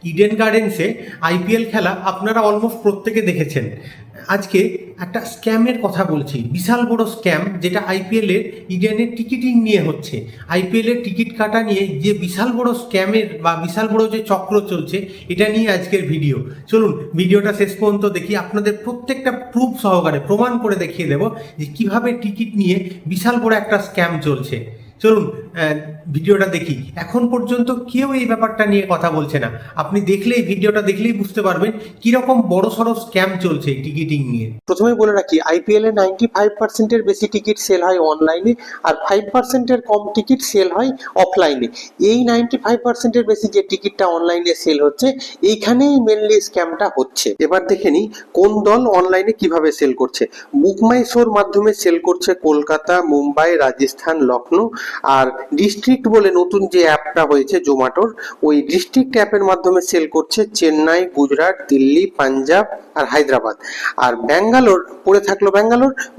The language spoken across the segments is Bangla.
ইডেন গার্ডেন্সে আইপিএল খেলা আপনারা অলমোস্ট প্রত্যেকে দেখেছেন। আজকে একটা স্ক্যামের কথা বলছি, বিশাল বড় স্ক্যাম, যেটা আইপিএলের ইডেনের টিকিটিং নিয়ে হচ্ছে। আইপিএলের টিকিট কাটা নিয়ে যে বিশাল বড় স্ক্যামের বা বিশাল বড় যে চক্র চলছে, এটা নিয়ে আজকের ভিডিও। চলুন ভিডিওটা শেষ পর্যন্ত দেখি, আপনাদের প্রত্যেকটা প্রুফ সহকারে প্রমাণ করে দেখিয়ে দেব যে কিভাবে টিকিট নিয়ে বিশাল বড় একটা স্ক্যাম চলছে। চলুন ভিডিওটা দেখি। এখন পর্যন্ত কেউ এই ব্যাপারটা নিয়ে কথা বলছে না। আপনি দেখলেই, ভিডিওটা দেখলেই বুঝতে পারবেন কিরকম বড় সড়ো স্ক্যাম চলছে এই টিকিটিং নিয়ে। প্রথমে বলে রাখি, আইপিএল এ 95% বেশি টিকিট সেল হয় অনলাইনে, আর 5% কম টিকিট সেল হয় অফলাইনে। এই 95% বেশি যে টিকিটটা অনলাইনে সেল হচ্ছে, এইখানেই মেনলি স্ক্যামটা হচ্ছে। এবার দেখে নিই কোন দল অনলাইনে কিভাবে সেল করছে। বুক মাই শোর মাধ্যমে সেল করছে কলকাতা, মুম্বাই, রাজস্থান, লখনৌ। আর ডিস্ট্রিক্ট বলে নতুন যে অ্যাপটা হয়েছে জোম্যাটোর, ওই ডিস্ট্রিক্ট অ্যাপের মাধ্যমে সেল করছে চেন্নাই, গুজরাট, দিল্লি, পাঞ্জাব আর হায়দ্রাবাদ। আর ব্যাঙ্গালোর পড়ে থাকলো,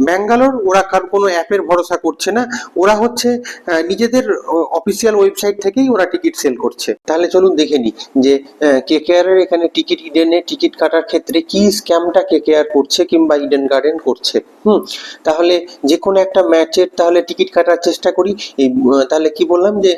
ব্যাঙ্গালোর ওরা কার কোনো অ্যাপের ভরসা করছে না, ওরা হচ্ছে নিজেদের অফিসিয়াল ওয়েবসাইট থেকেই ওরা টিকিট সেল করছে। তাহলে চলুন দেখে নিই যে কেকেআর এর এখানে টিকিট, ইডেনে টিকিট কাটার ক্ষেত্রে কি স্ক্যামটা কেকেআর করছে কিংবা ইডেন গার্ডেন করছে। তাহলে যে কোনো একটা ম্যাচের তাহলে টিকিট কাটার চেষ্টা করি। তাহলে কি বললাম যে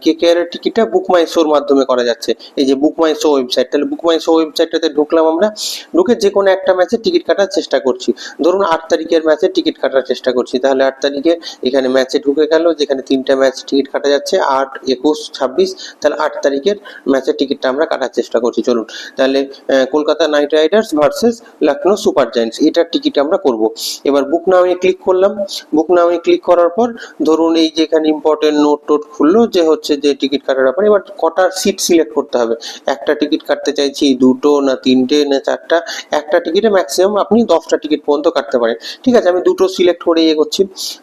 কেকেআর এর টিকিটটা বুক মাই শোর মাধ্যমে করা যাচ্ছে। এই যে বুক মাই শো ওয়েবসাইট, তাহলে বুক মাই শো ওয়েবসাইটটাতে ঢুকলাম আমরা, ঢুকে যে কোনো একটা ম্যাচের টিকিট কাটার চেষ্টা করছি। ধরুন 8 তারিখের ম্যাচের টিকিট কাটার চেষ্টা করছি, তাহলে 8 তারিখে এখানে ম্যাচে ঢুকে গেল, যেখানে 3টা ম্যাচ টিকিট কাটা যাচ্ছে, 8, 21, 26। তাহলে 8 তারিখের ম্যাচের টিকিটটা আমরা কাটার চেষ্টা করছি। চলুন তাহলে Kolkata night Riders versus Lucknow super giants, এটার টিকিট আমরা করব। এবার বুক নাও এ ক্লিক করলাম। বুক নাও এ ক্লিক করার পর ধরুন এই যে এখানে ইম্পর্টেন্ট নোট টোট খুললো যে হচ্ছে যে টিকিট কাটার ব্যাপারে। এবার কটার সিট সিলেক্ট করতে হবে। একটা টিকিট কাটতে চাইছি, 2টো না 3টে না 4টা। একটা টিকিটে ম্যাক্সিমাম আপনি 10টা টিকিট পর্যন্ত কাটতে পারেন। ঠিক আছে, আমি 2টো সিলেক্ট করে করছি,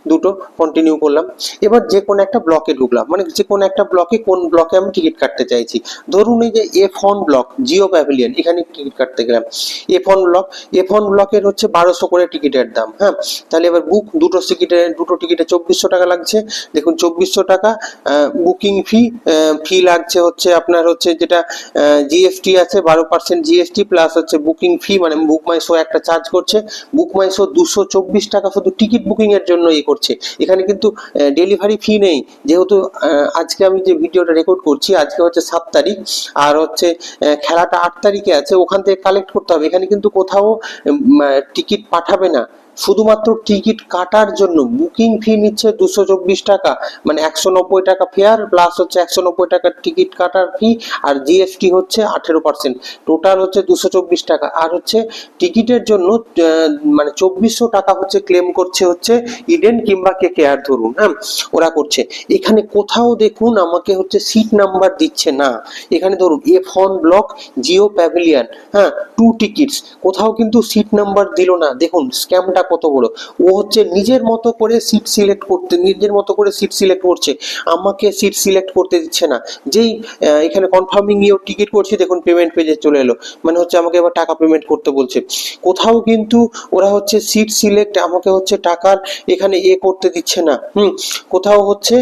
2টো কন্টিনিউ করলাম। এবার যে কোনো একটা ব্লকে ঢুকলাম, মানে যে কোনো একটা ব্লকে, কোন ব্লকে আমি টিকিট কাটতে চাইছি। ধরুন এই যে F1 ব্লক, জিও প্যাভিলিয়ন, এখানে টিকিট কাটতে গেলাম। F1 ব্লকের হচ্ছে 1200 করে টিকিটের দাম। হ্যাঁ, তাহলে এবার বুক, দুটো টিকিটে 2400 টাকা লাগছে। দেখুন 2400 টাকা বুকিং ফি লাগছে হচ্ছে আপনার হচ্ছে যেটা জিএসটি আছে, 12% জিএসটি প্লাস হচ্ছে বুকিং ফি, মানে বুক মাই শো একটা চার্জ করছে। বুক মাই শো 224 টাকা শুধু টিকিট বুকিং এর জন্য করছে। এখানে কিন্তু ডেলিভারি ফি নেই। যেহেতু আজকে আমি যে ভিডিওটা রেকর্ড করছি, আজকে হচ্ছে 7 তারিখ, আর হচ্ছে খেলাটা 8 তারিখে আছে, ওখান থেকে কালেক্ট করতে হবে। এখানে কিন্তু কোথাও টিকিট পাঠাবে না, শুধুমাত্র টিকিট কাটার জন্য বুকিং ফি নিচ্ছে 224 টাকা, মানে 190 টাকা ফেয়ার প্লাস হচ্ছে 190 টাকার টিকিট কাটার ফি, আর জিএসটি হচ্ছে 18%, টোটাল হচ্ছে 224 টাকা। আর হচ্ছে টিকিটের জন্য মানে 2400 টাকা হচ্ছে ক্লেম করছে হচ্ছে ইডেন কিংবা কেকেআর, ধরুন হ্যাঁ ওরা করছে। এখানে কোথাও দেখুন আমাকে হচ্ছে সিট নাম্বার দিচ্ছে না। এখানে ধরুন F1 ব্লক, জিও প্যাভিলিয়ন, হ্যাঁ 2 টিকিটস, কোথাও কিন্তু সিট নাম্বার দিল না। দেখুন স্ক্যামটা কত বড়। ও হচ্ছে নিজের মতো করে সিট সিলেক্ট করছে, আমাকে সিট সিলেক্ট করতে দিচ্ছে না। যেই এখানে কনফার্মিং ইওর টিকিট করছি, দেখুন পেমেন্ট পেজে চলে এলো, মানে হচ্ছে আমাকে এবার টাকা পেমেন্ট করতে বলছে। কোথাও কিন্তু ওরা হচ্ছে সিট সিলেক্ট আমাকে হচ্ছে টাকার এখানে করতে দিচ্ছে না। কোথাও হচ্ছে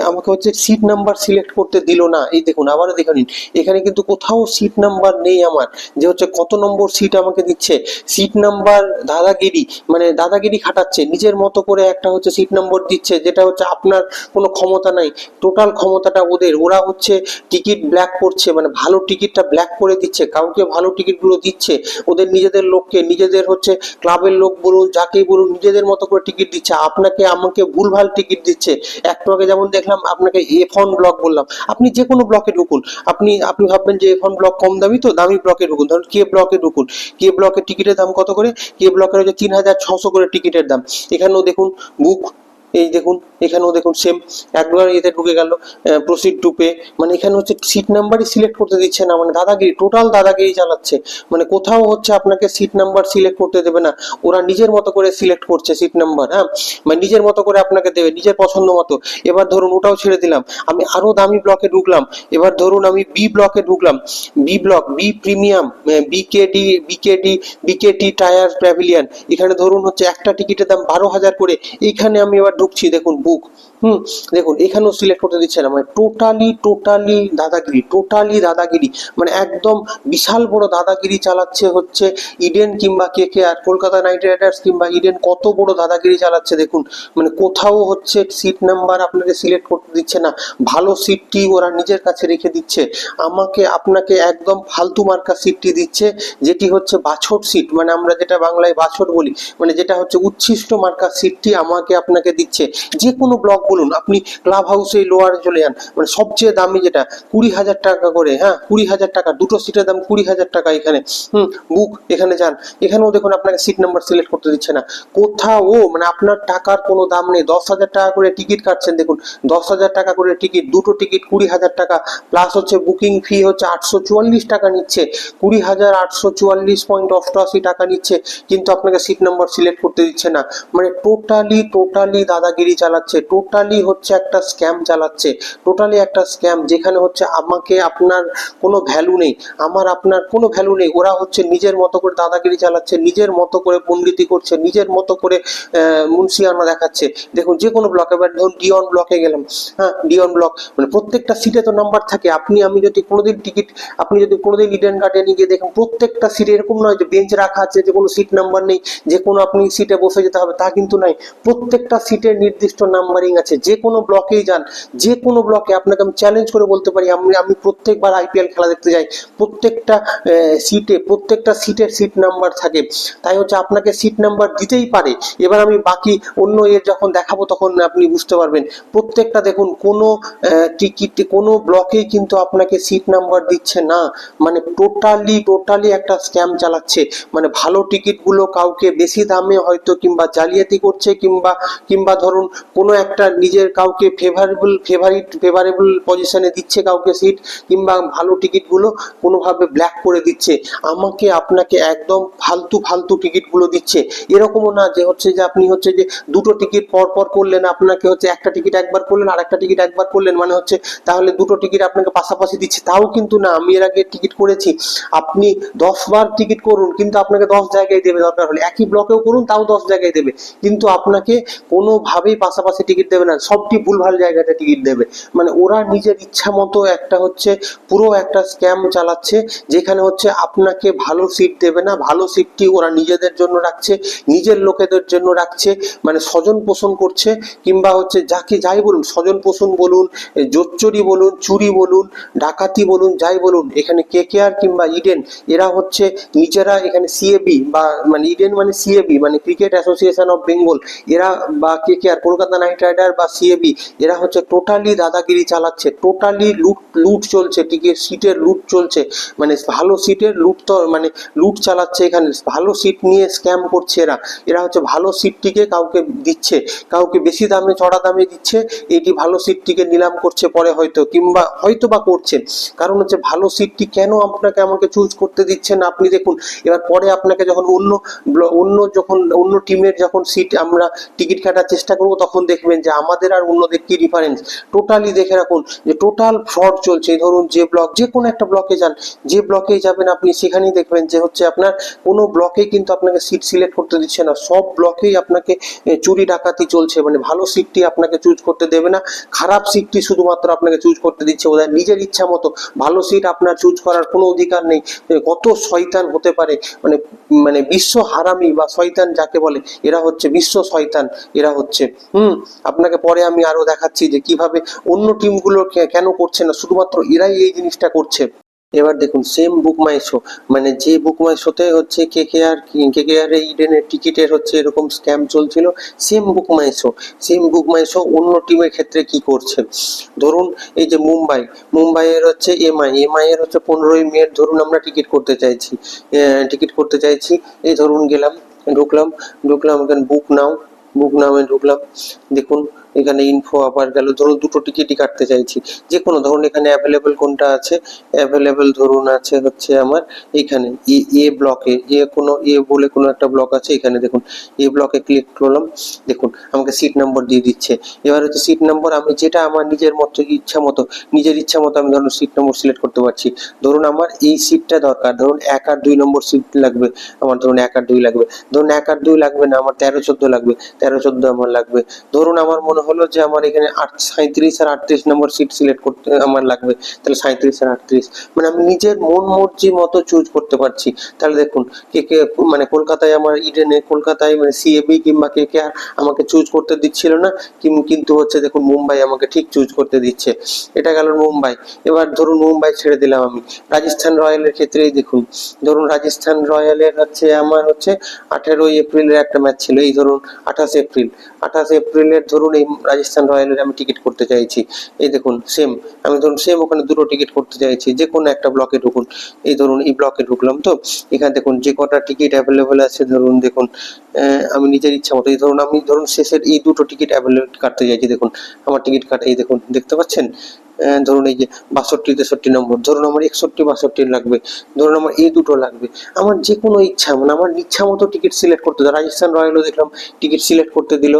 আমাকে হচ্ছে সিট নাম্বার সিলেক্ট করতে দিল না। এই দেখুন আবারও দেখে নিন, এখানে কিন্তু কোথাও সিট নাম্বার নেই আমার, যে হচ্ছে কত নম্বর সিট আমাকে দিচ্ছে। সিট নাম্বার দাদাগিরি, মানে দাদাগিরি খাটাচ্ছে, নিজের মতো করে একটা হচ্ছে সিট নম্বর দিচ্ছে, যেটা হচ্ছে আপনার কোনো ক্ষমতা নাই। টোটাল ক্ষমতাটা ওদের। ওরা হচ্ছে টিকিট ব্ল্যাক করছে, মানে ভালো টিকিটটা ব্ল্যাক করে দিচ্ছে, কাউকে ভালো টিকিটগুলো দিচ্ছে, ওদের নিজেদের লোককে, নিজেদের হচ্ছে ক্লাবের লোক বলুন, যাকেই বলুন, নিজেদের মতো করে টিকিট দিচ্ছে। আপনাকে আমাকে ভুলভাল টিকিট দিচ্ছে। একটু আগে যেমন দেখলাম আপনাকে F1 ব্লক বললাম, আপনি যে কোনো ব্লকে ঢুকুন, আপনি ভাববেন যে F1 ব্লক কম দামি, তো দামি ব্লকে ঢুকুন। ধরুন কে ব্লকে ঢুকুন, কে ব্লকের টিকিটের দাম কত করে, কে ব্লকের হচ্ছে 3600 করে টিকিটের দাম। এখানেও দেখুন বুক, এই দেখুন এখানেও দেখুন সেম, একবার এতে ঢুকে গেল প্রসিড টু পে, মানে এখানে হচ্ছে সিট নাম্বারই সিলেক্ট করতে দিচ্ছে না, মানে দাদাগিরি, টোটাল দাদাগিরি চালাচ্ছে। মানে কোথাও হচ্ছে আপনাকে সিট নাম্বার সিলেক্ট করতে দেবে না, ওরা নিজের মতো করে সিলেক্ট করছে সিট নাম্বার। হ্যাঁ, মানে নিজের মতো করে আপনাকে দেবে, নিজের পছন্দ মতো। এবার ধরুন ওটাও ছেড়ে দিলাম, আমি আরো দামি ব্লকে ঢুকলাম। এবার ধরুন আমি বি ব্লকে ঢুকলাম, B block, B premium, BKT tyre pavilion. এখানে ধরুন হচ্ছে একটা টিকিটের দাম 12,000 করে। এইখানে আমি এবার ঢুকছি, দেখুন বুক, দেখুন এখানেও সিলেক্ট করতে দিচ্ছে না, মানে টোটালি দাদাগিরি, মানে একদম বিশাল বড় দাদাগিরি চালাচ্ছে হচ্ছে ইডেন কিংবা কেকেআর, কলকাতা নাইট রাইডার্স কিংবা ইডেন কত বড় দাদাগিরি চালাচ্ছে দেখুন। মানে কোথাও হচ্ছে সিট নাম্বার আপনাকে সিলেক্ট করতে দিচ্ছে না, ভালো সিটটি ওরা নিজের কাছে রেখে দিচ্ছে, আপনাকে একদম ফালতু মার্কা সিটটি দিচ্ছে, যেটি হচ্ছে বাছট সিট, মানে আমরা যেটা বাংলায় বাছট বলি, মানে যেটা হচ্ছে উচ্ছিষ্ট মার্কা সিটটি আপনাকে দিচ্ছে। যে কোনো ব্লক বলুন, আপনি ক্লাব হাউসে লোয়ারে চলে যান, মানে সবচেয়ে দামি যেটা 20,000 টাকা করে, হ্যাঁ 20,000 টাকা, দুটো সিটের দাম 20,000 টাকা এখানে। বুক এখানে যান, এখানেও দেখুন আপনাকে সিট নাম্বার সিলেক্ট করতে দিচ্ছে না কোথাও, মানে আপনার টাকার কোনো দাম নেই। 10,000 টাকা করে টিকিট কাটছেন, দেখুন 10,000 টাকা করে টিকিট, দুটো টিকিট 20,000 টাকা, প্লাস হচ্ছে বুকিং ফি হচ্ছে 844 টাকা নিচ্ছে, 20,844.88 টাকা নিচ্ছে, কিন্তু আপনাকে সিট নাম্বার সিলেক্ট করতে দিচ্ছে না। মানে টোটালি দাদাগিরি চালাচ্ছে, টোটালি হচ্ছে একটা স্ক্যাম চালাচ্ছে, টোটালি একটা স্ক্যাম, যেখানে হচ্ছে আমাকে আপনার কোনো ভ্যালু নেই, আমার আপনার কোনো ভ্যালু নেই। ওরা হচ্ছে নিজের মতো করে দাদাগিরি চালাচ্ছে, নিজের মতো করে পণ্ডিতি করছে, নিজের মতো করে মুন্সিয়ানা দেখাচ্ছে। দেখুন যে কোনো ব্লক, এবার ধরুন ডিওন ব্লকে গেলাম, হ্যাঁ ডিওন ব্লক, মানে প্রত্যেকটা সিটে তো নাম্বার থাকে। আমি যদি কোনোদিন ইডেন গার্ডেনে গিয়ে দেখেন প্রত্যেকটা সিটে এরকম নয় যে বেঞ্চ রাখা আছে, যে কোনো সিট নাম্বার নেই, যে কোনো আপনি সিটে বসে যেতে হবে তা কিন্তু নাই, প্রত্যেকটা সিটের নির্দিষ্ট নাম্বারিং আছে। যে কোনো ব্লকেই যান, যে কোনো ব্লকে আপনাকে আমি চ্যালেঞ্জ করে বলতে পারি, আমি প্রত্যেকবার আইপিএল খেলা দেখতে যাই, প্রত্যেকটা সিটের সিট নাম্বার থাকে, তাই হচ্ছে আপনাকে সিট নাম্বার দিতেই পারে। এবার আমি বাকি অন্য যখন দেখাবো তখন আপনি বুঝতে পারবেন। প্রত্যেকটা দেখুন কোনো টিকিট কোনো ব্লকেই কিন্তু আপনাকে সিট নাম্বার দিচ্ছে না, মানে টোটালি একটা স্ক্যাম চালাচ্ছে। মানে ভালো টিকিটগুলো কাউকে বেশি দামে হয়তো কিংবা জালিয়াতি করছে, কিংবা ধরুন কোনো একটা নিজের কাউকে ফেভারেবল পজিশনে দিচ্ছে কাউকে সিট, কিংবা ভালো টিকিটগুলো কোনোভাবে ব্ল্যাক করে দিচ্ছে, আপনাকে একদম ফালতু টিকিটগুলো দিচ্ছে। এরকমও না যে আপনি যে দুটো টিকিট পর করলেন, আপনাকে হচ্ছে একটা টিকিট একবার করলেন আর একটা টিকিট একবার করলেন, মানে হচ্ছে তাহলে দুটো টিকিট আপনাকে পাশাপাশি দিচ্ছে, তাও কিন্তু না। আমি এর আগে টিকিট করেছি, আপনি 10 বার টিকিট করুন কিন্তু আপনাকে 10 জায়গায় দেবে, দরকার হলে একই ব্লকেও করুন তাও 10 জায়গায় দেবে, কিন্তু আপনাকে কোনোভাবেই পাশাপাশি টিকিট দেবে না, সবটি ভুলভাল জায়গাতে টিকিট দেবে। মানে ওরা নিজের ইচ্ছা মতো একটা পুরো একটা স্ক্যাম চালাচ্ছে, যেখানে আপনাকে ভালো সিট দেবে না, ভালো সিটটি ওরা নিজেদের জন্য রাখছে, নিজের লোকেদের জন্য রাখছে, মানে স্বজন পোষণ করছে, কিংবা যাই বলুন, স্বজন পোষণ বলুন, জোচ্চুরি বলুন, চুরি বলুন, ডাকাতি বলুন, যাই বলুন, এখানে কেকেআর কিংবা ইডেন এরা নিজেরা এখানে সিএবি বা মানে ইডেন মানে সিএবি মানে ক্রিকেট অ্যাসোসিয়েশন অফ বেঙ্গল, এরা বা কেকেআর কলকাতা নাইট রাইডার বা সিএবি, এরা টোটালি দাদাগিরি চালাচ্ছে, টোটালি লুট চলছে, টিকিট সিটের লুট চলছে, মানে ভালো সিটের লুট, তো মানে লুট চালাচ্ছে এখানে, ভালো সিট নিয়ে স্ক্যাম করছে এরা ভালো সিটটিকে কাউকে দিচ্ছে, কাউকে বেশি দামে চড়া দামে দিচ্ছে, এটি ভালো সিটটিকে নিলাম করছে পরে হয়তো বা করছে, কারণ ভালো সিটটি কেন আমাকে চুজ করতে দিচ্ছে না আপনি দেখুন। এবার পরে আপনাকে যখন অন্য টিমের যখন সিট আমরা টিকিট কাটার চেষ্টা করবো, তখন দেখবেন যে আমাদের আর অন্যদের কি ডিফারেন্স। টোটালি দেখে রাখুন যে টোটাল ফ্রড চলছে। ধরুন যে কোনো একটা ব্লকে যান, যে ব্লকেই যাবেন আপনি সেখানেই দেখবেন যে আপনার কোনো ব্লকেই কিন্তু আপনাকে সিট সিলেক্ট করতে দিচ্ছে না, সব ব্লকেই আপনাকে চুরি ডাকাতি চলছে, মানে ভালো সিটটি আপনাকে চুজ করতে দেবে না, খারাপ সিটটি শুধুমাত্র আপনাকে চুজ করতে দিচ্ছে ওদের নিজের ইচ্ছা মতো। ভালো সিট আপনার চুজ করার কোনো অধিকার নেই। কত শয়তান হতে পারে, মানে বিশ্ব হারামি বা শয়তান যাকে বলে, এরা বিশ্ব শয়তান, এরা আপনাকে পরে আমি আরো দেখাচ্ছি যে কিভাবে অন্য টিমগুলো কেন করছে না, শুধুমাত্র এরাই এই জিনিসটা করছে। এবার দেখুন সেম বুক মাই শো, মানে যে বুক মাই শোতে কেকেআর ইডেনের টিকিটের এরকম স্ক্যাম চলছিল, সেম বুক মাই শো অন্য টিমের ক্ষেত্রে কি করছে। ধরুন এই যে মুম্বাইয়ের এমআই এর 15ই মে ধরুন আমরা টিকিট করতে চাইছি, এই ধরুন গেলাম, ঢুকলাম এখানে বুক নামে ঢুকলাম, দেখুন এখানে ইনফো আবার গেল, ধরুন দুটো টিকিটই কাটতে চাইছি, যে কোনো ধরুন এখানে অ্যাভেলেবেল কোনটা আছে, অ্যাভেলেবেল ধরুন আছে আমার এখানে এ ব্লকে, এ বলে কোনো একটা ব্লক আছে, এখানে দেখুন এ ব্লকে ক্লিক করলাম, দেখুন আমাকে সিট নম্বর দিয়ে দিচ্ছে। এবার সিট নম্বর আমি যেটা আমার নিজের ইচ্ছা মতো আমি ধরুন সিট নম্বর সিলেক্ট করতে পারছি। ধরুন আমার এই সিটটা দরকার, ধরুন 1 আর 2 নম্বর সিট লাগবে আমার, ধরুন 1 আর 2 লাগবে, ধরুন 1 আর 2 লাগবে না আমার, 13-14 লাগবে, 13-14 আমার লাগবে। ধরুন আমার মনে হলো যে আমার এখানে 37 আর 38 নম্বর সিট সিলেক্ট করতে আমার লাগবে, তাহলে 37 আর 38 মানে আমি নিজের মন মর্জি মতো চুজ করতে পারছি। তাহলে দেখুন কে কে মানে কলকাতায় আমার ইডেনে কলকাতায় মানে সিএবি কিংবা কে কে আর আমাকে চুজ করতে দিচ্ছিল না, কিন্তু হচ্ছে দেখুন মুম্বাই আমাকে ঠিক চুজ করতে দিচ্ছে। এটা গেল মুম্বাই। এবার ধরুন মুম্বাই ছেড়ে দিলাম আমি, রাজস্থান রয়্যালের ক্ষেত্রেই দেখুন, ধরুন রাজস্থান রয়্যালের হচ্ছে আমার হচ্ছে 18 এপ্রিলের একটা ম্যাচ ছিল, এই ধরুন 28 এপ্রিলের ধরুন এই রাজস্থান রয়্যালের আমি টিকিট করতে চাইছি। এই দেখুন সেম, আমি ধরুন সেম ওখানে দুটো টিকিট করতে চাইছি, যে কোনো একটা ব্লকে ঢুকুন। এই ধরুন এই ব্লকে ঢুকলাম, তো এখানে দেখুন যে কটা টিকিট অ্যাভেলেবেল আছে ধরুন দেখুন আমি নিজের ইচ্ছা মতো এই ধরুন আমি ধরুন শেষের এই দুটো টিকিট অ্যাভেলেবেল কাটতে চাইছি। দেখুন আমার টিকিট কাটা, এই দেখুন দেখতে পাচ্ছেন, ধরুন এই যে 62 63 নম্বর, ধরুন আমার 61 62 লাগবে, ধরুন আমার এই দুটো লাগবে। আমার যে কোনো ইচ্ছা মানে আমার ইচ্ছা মতো টিকিট সিলেক্ট করতে দিল। রাজস্থান রয়্যালও দেখলাম টিকিট সিলেক্ট করতে দিল।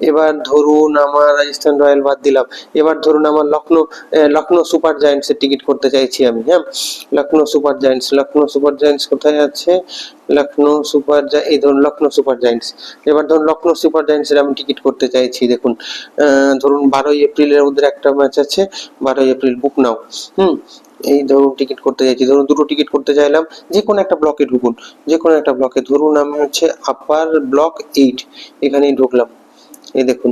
এবার ধরুন আমার রাজস্থান রয়্যাল বাদ দিলাম, এবার ধরুন আমার লখনৌ সুপার জায়ান্টসের টিকিট করতে চাইছি আমি। হ্যাঁ, লখনৌ সুপার জায়ান্টস কোথায় আছে? এই ধরুন লখনৌ সুপার জায়ান্টস। এবার ধরুন লখনৌ সুপার জায়ান্টসের আমি টিকিট করতে চাইছি। দেখুন ধরুন 12 এপ্রিলের ওদের একটা ম্যাচ আছে, 12 এপ্রিল বুক নাও। এই ধরুন টিকিট করতে চাইছি, ধরুন দুটো টিকিট করতে চাইলাম, যে কোনো একটা ব্লকে ঢুকুন, যে কোনো একটা ব্লকে ধরুন আমি হচ্ছে আপার ব্লক 8 এখানেই ঢুকলাম। এই দেখুন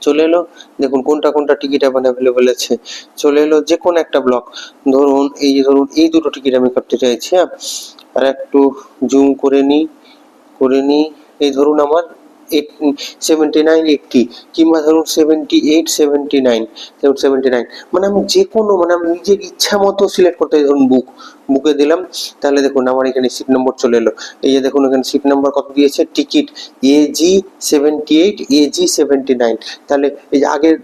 চলে এলো, দেখুন কোনটা কোনটা টিকিট এখন অ্যাভেলেবেল আছে, চলে এলো যে কোনো একটা ব্লক। ধরুন এই যে ধরুন এই দুটো টিকিট আমি করতে চাইছি। হ্যাঁ, আর একটু জুম করে নিই, এই ধরুন আমার 79 80 কিংবা ধরুন 78 79 মানে আমি যে কোনো মানে আমি নিজের ইচ্ছা মতো সিলেক্ট করতে পারি। ধরুন বুকে দিলাম, তাহলে দেখুন আমার এখানে সিট নম্বর চলে এলো। এই যে দেখুন এখানে সিট নম্বর কত দিয়েছে, টিকিট AG 78 AG 79। তাহলে এই যে আগের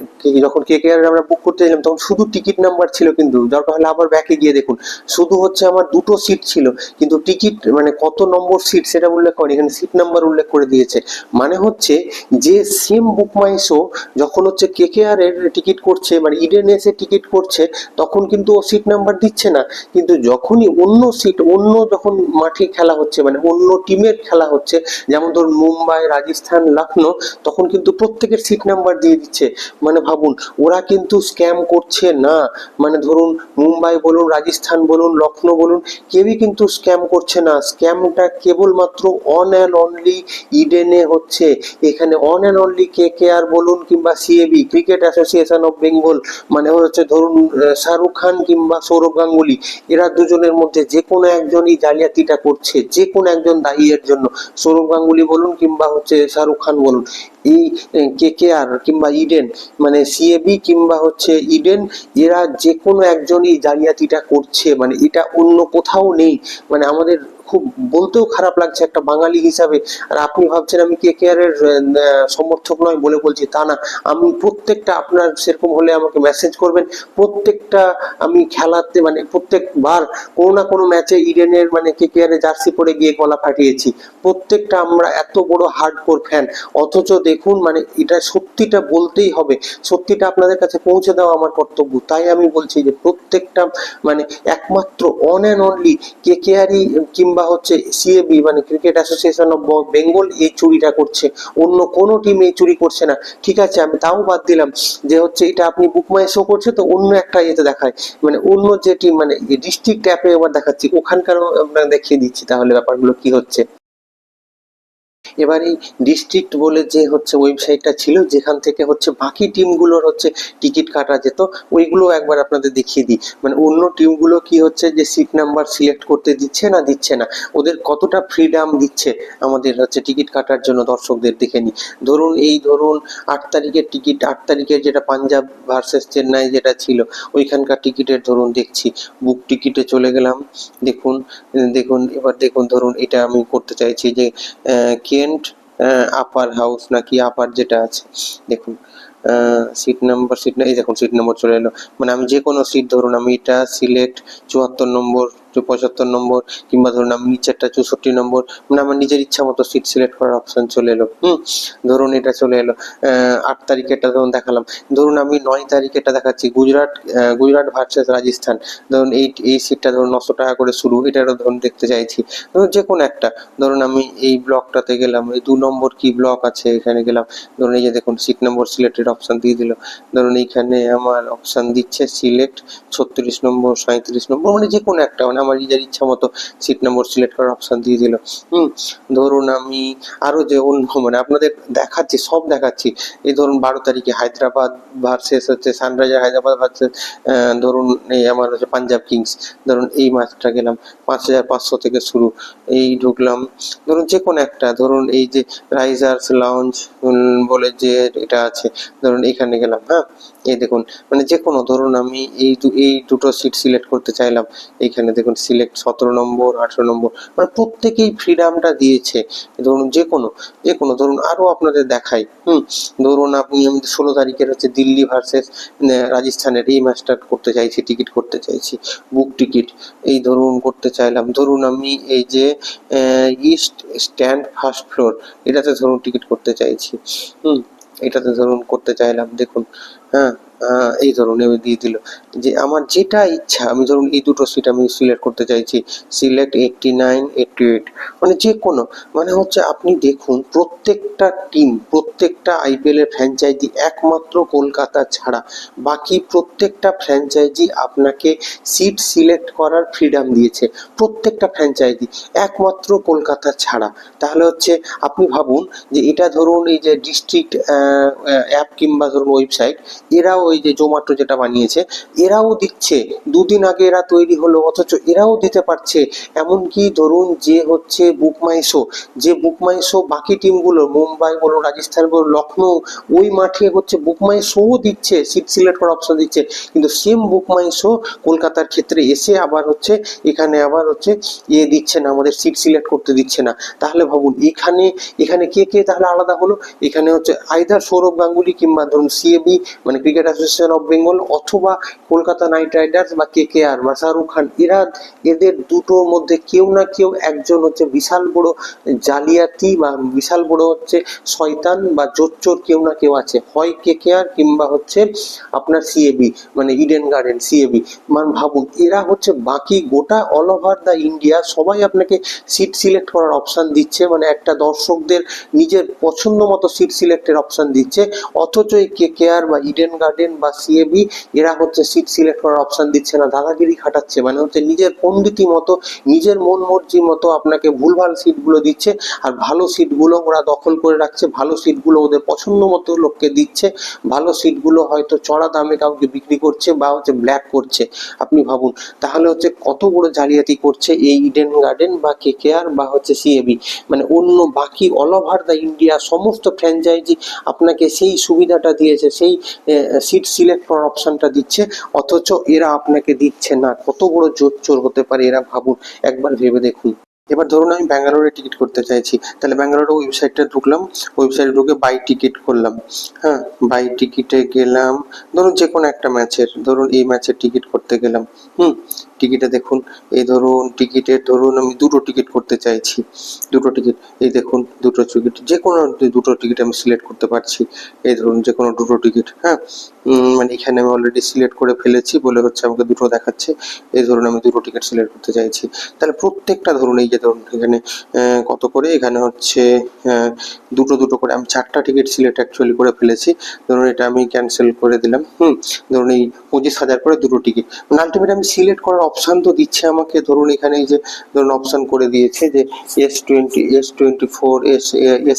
যখন KKR আমরা বুক করতে গেলাম তখন শুধু টিকিট নাম্বার ছিল, কিন্তু দরকার হলে আবার ব্যাকে গিয়ে দেখুন শুধু হচ্ছে আমার দুটো সিট ছিল, কিন্তু টিকিট মানে কত নম্বর সিট সেটা উল্লেখ করেনি, এখানে সিট নাম্বার উল্লেখ করে দিয়েছে। মানে হচ্ছে যে সেম বুক মাই শো যখন হচ্ছে KKR এর টিকিট করছে মানে ইডেনএস এর টিকিট করছে তখন কিন্তু ও সিট নাম্বার দিচ্ছে না, কিন্তু যখনই অন্য যখন মাঠে খেলা হচ্ছে মানে অন্য টিমের খেলা হচ্ছে, যেমন ধরুন মুম্বাই, রাজস্থান, লখনৌ, তখন কিন্তু প্রত্যেকের সিট নাম্বার দিয়ে দিচ্ছে। মানে ভাবুন ওরা কিন্তু স্ক্যাম করছে না, মানে ধরুন মুম্বাই বলুন, রাজস্থান বলুন, লখনৌ বলুন, কেউই কিন্তু স্ক্যাম করছে না। স্ক্যামটা কেবলমাত্র অন অ্যান্ড অনলি ইডেনে হচ্ছে। এখানে অন অ্যান্ড অনলি KKR বলুন কিংবা CAB cricket association of Bengal মানে হচ্ছে ধরুন শাহরুখ খান কিংবা সৌরভ গাঙ্গুলি, এরা দুজনের মধ্যে যে কোনো একজনই জালিয়াতিটা করছে, যে কোনো একজন দায়ী এর জন্য। সৌরভ গাঙ্গুলি বলুন কিংবা হচ্ছে শাহরুখ খান বলুন, এই KKR কিংবা ইডেন মানে CAB কিংবা হচ্ছে ইডেন, এরা যে কোনো একজনই জালিয়াতিটা করছে, মানে এটা অন্য কোথাও নেই। মানে আমাদের খুব বলতেও খারাপ লাগছে একটা বাঙালি হিসাবে। আর আপনি ভাবছেন আমি KKR এর সমর্থক নয় বলে বলছি, তা না। আমি প্রত্যেকটা, আপনার সেরকম হলে আমাকে মেসেজ করবেন, প্রত্যেকটা আমি খেলাতে মানে প্রত্যেকবার কোনো না কোনো ম্যাচে ইডেনের মানে KKR এর জার্সি পরে গিয়ে গলা ফাটিয়েছি। প্রত্যেকটা আমরা এত বড় হার্ডকোর ফ্যান, অথচ দেখুন মানে এটা সত্যিটা বলতেই হবে, সত্যিটা আপনাদের কাছে পৌঁছে দেওয়া আমার কর্তব্য। তাই আমি বলছি যে প্রত্যেকটা মানে একমাত্র অন অ্যান্ড অনলি KKR-ই কিংবা হচ্ছে CAB মানে ক্রিকেট অ্যাসোসিয়েশন অফ বেঙ্গল এই চুরিটা করছে, অন্য কোনো টিম এই চুরি করছে না। ঠিক আছে, আমি তাও বাদ দিলাম যে হচ্ছে এটা আপনি বুকমাই শো করছে তো অন্য একটা ইয়েতে দেখায়, মানে অন্য যে টিম মানে ডিস্ট্রিক্ট অ্যাপে এবার দেখাচ্ছি, ওখানকারও আপনাকে দেখিয়ে দিচ্ছি তাহলে ব্যাপারগুলো কি হচ্ছে। এবার এই ডিস্ট্রিক্ট বলে যে হচ্ছে ওয়েবসাইটটা ছিল যেখান থেকে হচ্ছে বাকি টিমগুলোর হচ্ছে টিকিট কাটা যেত, ওইগুলো একবার আপনাদের দেখিয়ে দিই। মানে অন্য টিমগুলো কি হচ্ছে যে সিট নাম্বার সিলেক্ট করতে দিচ্ছে না, ওদের কতটা ফ্রিডম দিচ্ছে আমাদের হচ্ছে টিকিট কাটার জন্য দর্শকদের দেখে নিই। ধরুন এই ধরুন 8 তারিখের টিকিট, 8 তারিখের যেটা পাঞ্জাব ভার্সেস চেন্নাই যেটা ছিল ওইখানকার টিকিটের ধরুন দেখছি, বুক টিকিটে চলে গেলাম। দেখুন এবার দেখুন ধরুন এটা আমি করতে চাইছি যে কেন্ট আপার হাউস নাকি আপার যেটা আছে, দেখুন সিট নাম্বার এই দেখুন সিট নম্বর চলে এলো। মানে আমি যে কোনো সিট ধরুন আমি এটা সিলেক্ট 74 নম্বর 75 নম্বর, কিংবা ধরুন আমি নিচেরটা 64 নম্বর, মানে আমার নিজের ইচ্ছা মতো সিট সিলেক্ট করার অপশন চলে এলো। ধরুন এটা চলে এলো 8 তারিখেরটা ধরুন দেখালাম। ধরুন আমি 9 তারিখেরটা দেখাচ্ছি, গুজরাট ভার্সেস রাজস্থান। ধরুন এই সিটটা ধরুন 900 টাকা করে শুরু, এটারও ধরুন দেখতে চাইছি। ধরুন যে কোনো একটা, ধরুন আমি এই ব্লকটাতে গেলাম, এই 2 নম্বর কি ব্লক আছে এখানে গেলাম। ধরুন এই যে দেখুন সিট নম্বর সিলেক্টেড অপশন দিয়ে দিল। ধরুন এইখানে আমার অপশন দিচ্ছে সিলেক্ট 36 নম্বর, 37 নম্বর, মানে যে কোনো একটা, মানে আমার নিজের ইচ্ছা মতো সিট নম্বর সিলেক্ট করার অপশন দিয়ে দিল। ধরুন আমি আরো যে অন্য, মানে আপনাদের দেখাচ্ছি, সব দেখাচ্ছি। এই ধরুন 12 তারিখে হায়দ্রাবাদ ভার্সেস হচ্ছে সানরাইজার হায়দ্রাবাদ ভার্সেস ধরুন এই আমার হচ্ছে পাঞ্জাব কিংস। ধরুন এই ম্যাচটা গেলাম, 5500 থেকে শুরু, এই ঢুকলাম। ধরুন যে কোনো একটা, ধরুন এই যে রাইজার্স লাউঞ্জ বলে যে এটা আছে, ধরুন এখানে গেলাম। এই দেখুন, মানে যে কোনো, ধরুন আমি এই দুটো সিট সিলেক্ট করতে চাইলাম। এইখানে দেখুন সিলেক্ট 17 নম্বর, 18 নম্বর, মানে প্রত্যেকেই ফ্রিডামটা দিয়েছে। ধরুন যে কোনো ধরুন আরো আপনাদের দেখাই। ধরুন আমি 16 তারিখের হচ্ছে দিল্লি ভার্সেস রাজস্থানের এই ম্যাচটা করতে চাইছি, টিকিট করতে চাইছি, বুক টিকিট। এই ধরুন করতে চাইলাম। ধরুন আমি এই যে ইস্ট স্ট্যান্ড ফার্স্ট ফ্লোর, এটাতে ধরুন টিকিট করতে চাইছি। এটাতে ধরুন করতে চাইলাম, দেখুন। এই ধরুন এবার দিয়ে দিল যে আমার যেটা ইচ্ছা, আমি ধরুন এই দুটো সিট আমি সিলেক্ট করতে চাইছি, সিলেক্ট 89, 88, মানে যে কোনো, মানে হচ্ছে আপনি দেখুন প্রত্যেকটা টিম, প্রত্যেকটা আইপিএল এর ফ্র্যাঞ্চাইজি একমাত্র কলকাতা ছাড়া বাকি প্রত্যেকটা ফ্র্যাঞ্চাইজি আপনাকে সিট সিলেক্ট করার ফ্রিডম দিয়েছে, প্রত্যেকটা ফ্র্যাঞ্চাইজি, একমাত্র কলকাতা ছাড়া। তাহলে হচ্ছে আপনি ভাবুন যে এটা ধরুন এই যে ডিস্ট্রিক্ট অ্যাপ কিংবা ধরুন ওয়েবসাইট, এরাও ওই যে জোম্যাটো যেটা বানিয়েছে, এরাও দিচ্ছে, দুদিন আগে এরা তৈরি হলো, অথচ এরাও দিতে পারছে। এমনকি ধরুন যে হচ্ছে বুকমাইশো বাকি টিমগুলো, মুম্বাই বলো, রাজস্থান বলো, লখনৌ, ওই মাঠে হচ্ছে বুকমাইশোও দিচ্ছে, সিট সিলেক্ট করার অপশন দিচ্ছে। কিন্তু সেম বুকমাইশো কলকাতার ক্ষেত্রে এসে আবার হচ্ছে এখানে আবার হচ্ছে দিচ্ছে না, আমাদের সিট সিলেক্ট করতে দিচ্ছে না। তাহলে ভাবুন এখানে কে তাহলে আলাদা হলো? এখানে হচ্ছে আইদার সৌরভ গাঙ্গুলি কিংবা ধরুন সিএবি, মানে ক্রিকেট অ্যাসোসিয়েশন অফ বেঙ্গল, অথবা কলকাতা নাইট রাইডার্স বা কেকেআর বা শাহরুখ খান, এদের দুটোর মধ্যে কেউ না কেউ একজন হচ্ছে বিশাল বড় জালিয়াতি বা বিশাল বড় হচ্ছে শয়তান বা জোচ্চোর, কেউ না কেউ আছে, হয় কেকেআর কিংবা হচ্ছে আপনার সিএবি, মানে ইডেন গার্ডেন সিএবি। মানে ভাবুন এরা হচ্ছে বাকি গোটা অল ওভার দ্য ইন্ডিয়া সবাই আপনাকে সিট সিলেক্ট করার অপশন দিচ্ছে, মানে একটা দর্শকদের নিজের পছন্দ মতো সিট সিলেক্টের অপশন দিচ্ছে। অথচ এই কেকেআর বা ইডেন গার্ডেন বা সিএবি এরা হচ্ছে সিট সিলেক্ট করার অপশন দিচ্ছে না, দাদাগিরি খাটাচ্ছে, মানে হচ্ছে নিজের পণ্ডিতি মতো, নিজের মন মর্জি মতো আপনাকে ভুলভাল সিটগুলো দিচ্ছে। আর ভালো সিটগুলো ওরা দখল করে রাখছে, ভালো সিটগুলো ওদের পছন্দ মতো লোককে দিচ্ছে, ভালো সিটগুলো হয়তো চড়া দামে কাউকে বিক্রি করছে বা হচ্ছে ব্ল্যাক করছে। আপনি ভাবুন তাহলে হচ্ছে কত বড় জালিয়াতি করছে এই ইডেন গার্ডেন বা কেকেআর বা হচ্ছে সিএবি, মানে অন্য বাকি অল ওভার দ্য ইন্ডিয়া সমস্ত ফ্র্যাঞ্চাইজি আপনাকে সেই সুবিধাটা দিয়েছে, সেই সিট সিলেক্ট করার অপশনটা দিচ্ছে, অথচ এরা আপনাকে দিচ্ছে না। কত বড় জোচ্চোর হতে পারে এরা, ভাবুন, একবার ভেবে দেখুন। এবার ধরুন আমি ব্যাঙ্গালোরে টিকিট করতে চাইছি, তাহলে ব্যাঙ্গালোরে ওয়েবসাইটটা ঢুকলাম, ওয়েবসাইটে ঢুকে বাই টিকিট করলাম। বাই টিকিটে গেলাম, ধরুন যে কোনো একটা ম্যাচের, ধরুন এই ম্যাচের টিকিট করতে গেলাম। টিকিটে দেখুন, এই ধরুন টিকিটের, ধরুন আমি দুটো টিকিট করতে চাইছি, দুটো টিকিট, এই দেখুন দুটো টিকিট, যে কোনো দুটো টিকিট আমি সিলেক্ট করতে পারছি। এই ধরুন যে কোনো দুটো টিকিট, মানে এখানে আমি অলরেডি সিলেক্ট করে ফেলেছি বলে হচ্ছে আমাকে দুটো দেখাচ্ছে। এই ধরুন আমি দুটো টিকিট সিলেক্ট করতে চাইছি, তাহলে প্রত্যেকটা ধরুন এই যে ধরুন এখানে কত করে, এখানে হচ্ছে দুটো করে, আমি 4টা টিকিট সিলেক্ট অ্যাকচুয়ালি করে ফেলেছি। ধরুন এটা আমি ক্যান্সেল করে দিলাম। ধরুন এই 25,000 করে দুটো টিকিট, মানে আলটিমেট আমি সিলেক্ট করার অপশান তো দিচ্ছে আমাকে। ধরুন এখানে এই যে ধরুন অপশান করে দিয়েছে যে S20, S24,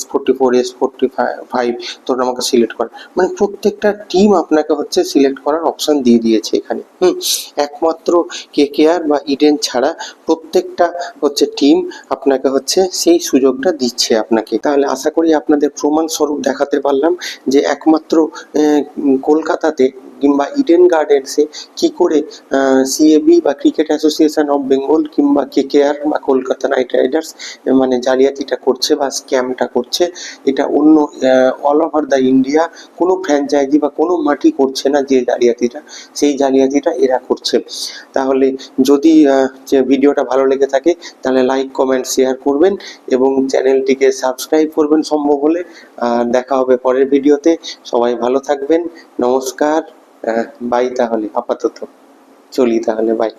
S44, S45, ধরুন আমাকে সিলেক্ট করা, মানে প্রত্যেকটা টিম আপনাকে হচ্ছে সিলেক্ট করার অপশান দিয়ে দিয়েছে এখানে। একমাত্র কেকেআর বা ইডেন ছাড়া প্রত্যেকটা হচ্ছে টিম আপনাকে হচ্ছে সেই সুযোগটা দিচ্ছে আপনাকে। তাহলে আশা করি আপনাদের প্রমাণ স্বরূপ দেখাতে পারলাম যে একমাত্র কলকাতাতে কিংবা ইডেন গার্ডেন্সে কি করে সিএবি বা ক্রিকেট অ্যাসোসিয়েশন অফ বেঙ্গল কিংবা কেকেআর বা কলকাতা নাইট রাইডার্স মানে জালিয়াতিটা করছে বা স্ক্যামটা করছে, এটা অন্য অল ওভার দ্য ইন্ডিয়া কোনো ফ্র্যাঞ্চাইজি বা কোনো মাটি করছে না যে জালিয়াতিটা, সেই জালিয়াতিটা এরা করছে। তাহলে যদি যে ভিডিওটা ভালো লেগে থাকে তাহলে লাইক কমেন্ট শেয়ার করবেন এবং চ্যানেলটিকে সাবস্ক্রাইব করবেন সম্ভব হলে। দেখা হবে পরের ভিডিওতে। সবাই ভালো থাকবেন, নমস্কার, বাই। তাহলে আপাতত চলি, তাহলে বাই।